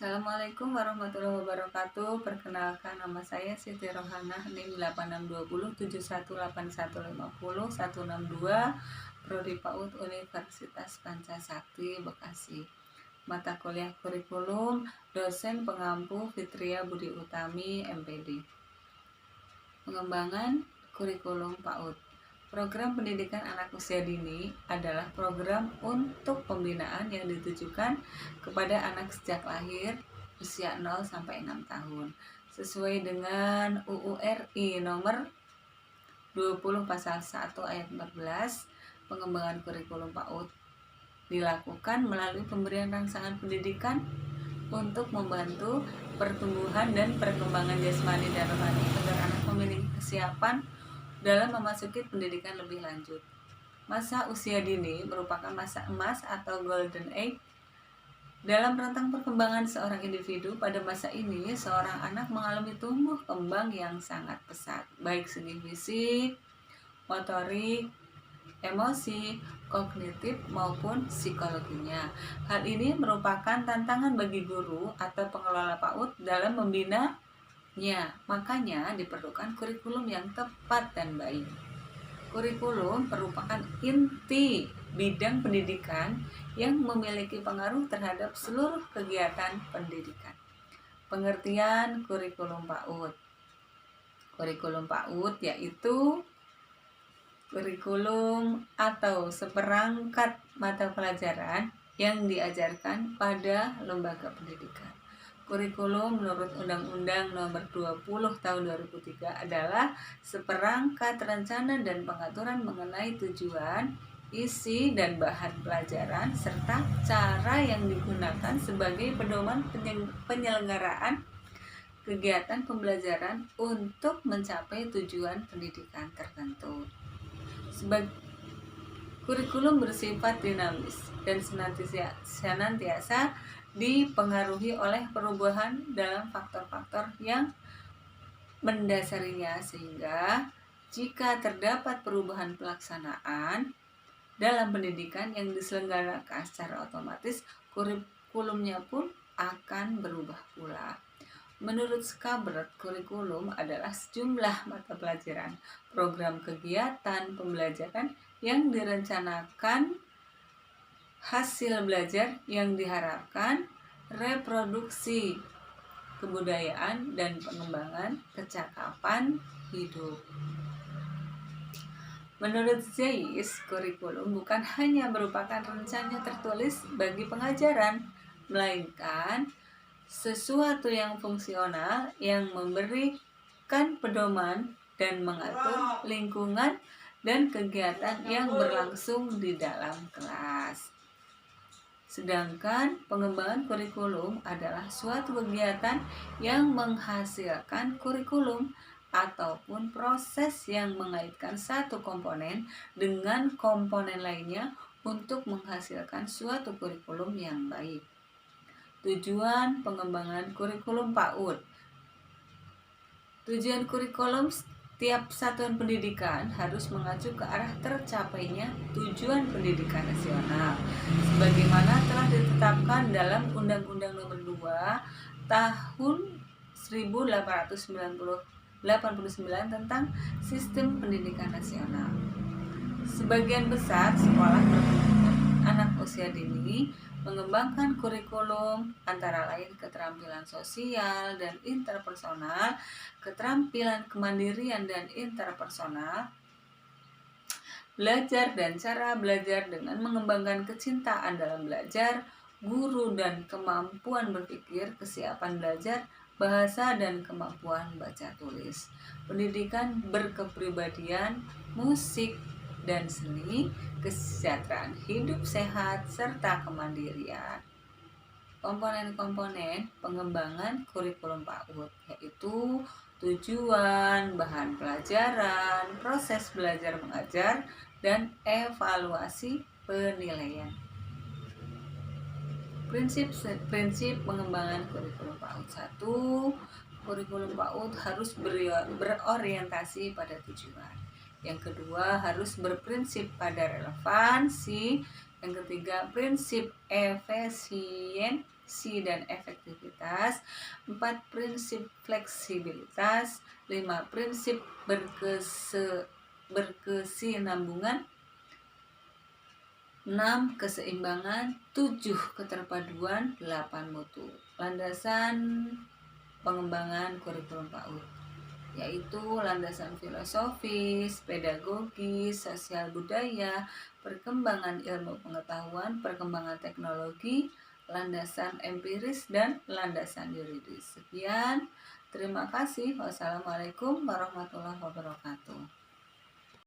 Assalamualaikum warahmatullahi wabarakatuh. Perkenalkan, nama saya Siti Rohanah, NIM 8620718150 Prodi PAUD Universitas Pancasakti Bekasi. Mata kuliah kurikulum, dosen pengampu Fitria Budi Utami, MPD. Pengembangan kurikulum PAUD. Program pendidikan anak usia dini adalah program untuk pembinaan yang ditujukan kepada anak sejak lahir usia 0 sampai 6 tahun sesuai dengan UU RI nomor 20 pasal 1 ayat 14. Pengembangan kurikulum PAUD dilakukan melalui pemberian rangsangan pendidikan untuk membantu pertumbuhan dan perkembangan jasmani dan rohani agar anak memiliki kesiapan dalam memasuki pendidikan lebih lanjut. Masa usia dini merupakan masa emas atau golden age dalam rentang perkembangan seorang individu. Pada masa ini, seorang anak mengalami tumbuh kembang yang sangat pesat, baik segi fisik, motorik, emosi, kognitif maupun psikologinya. Hal ini merupakan tantangan bagi guru atau pengelola PAUD dalam membina. Makanya diperlukan kurikulum yang tepat dan baik. Kurikulum merupakan inti bidang pendidikan yang memiliki pengaruh terhadap seluruh kegiatan pendidikan. Pengertian kurikulum PAUD. Kurikulum PAUD yaitu kurikulum atau seperangkat mata pelajaran yang diajarkan pada lembaga pendidikan. Kurikulum menurut Undang-Undang Nomor 20 Tahun 2003 adalah seperangkat rencana dan pengaturan mengenai tujuan, isi dan bahan pelajaran serta cara yang digunakan sebagai pedoman penyelenggaraan kegiatan pembelajaran untuk mencapai tujuan pendidikan tertentu. Kurikulum bersifat dinamis dan senantiasa dipengaruhi oleh perubahan dalam faktor-faktor yang mendasarinya, sehingga jika terdapat perubahan pelaksanaan dalam pendidikan yang diselenggarakan secara otomatis, kurikulumnya pun akan berubah pula. Menurut Skabret, kurikulum adalah sejumlah mata pelajaran, program kegiatan pembelajaran yang direncanakan, hasil belajar yang diharapkan, reproduksi kebudayaan, dan pengembangan kecakapan hidup. Menurut Zeiss, kurikulum bukan hanya merupakan rencana tertulis bagi pengajaran, melainkan sesuatu yang fungsional yang memberikan pedoman dan mengatur lingkungan dan kegiatan yang berlangsung di dalam kelas. Sedangkan pengembangan kurikulum adalah suatu kegiatan yang menghasilkan kurikulum ataupun proses yang mengaitkan satu komponen dengan komponen lainnya untuk menghasilkan suatu kurikulum yang baik. Tujuan pengembangan kurikulum PAUD. Tujuan kurikulum setiap satuan pendidikan harus mengacu ke arah tercapainya tujuan pendidikan nasional sebagaimana telah ditetapkan dalam Undang-Undang Nomor 2 Tahun 1889 tentang Sistem Pendidikan Nasional. Sebagian besar sekolah anak usia dini mengembangkan kurikulum antara lain keterampilan sosial dan interpersonal, keterampilan kemandirian dan interpersonal, belajar dan cara belajar dengan mengembangkan kecintaan dalam belajar, guru dan kemampuan berpikir, kesiapan belajar, bahasa dan kemampuan baca tulis, pendidikan berkepribadian, musik dan seni, kesejahteraan hidup sehat, serta kemandirian. Komponen-komponen pengembangan kurikulum PAUD yaitu tujuan, bahan pelajaran, proses belajar mengajar, dan evaluasi penilaian. Prinsip pengembangan kurikulum PAUD. 1. Kurikulum PAUD harus berorientasi pada tujuan. Yang kedua, harus berprinsip pada relevansi. Yang ketiga, prinsip efisiensi. dan efektivitas, 4 prinsip fleksibilitas, 5 prinsip berkesinambungan, 6 keseimbangan, 7 keterpaduan, 8 mutu. Landasan pengembangan kurikulum PAUD yaitu landasan filosofis, pedagogis, sosial budaya, perkembangan ilmu pengetahuan, perkembangan teknologi, landasan empiris, dan landasan yuridis. Sekian, terima kasih. Wassalamualaikum warahmatullahi wabarakatuh.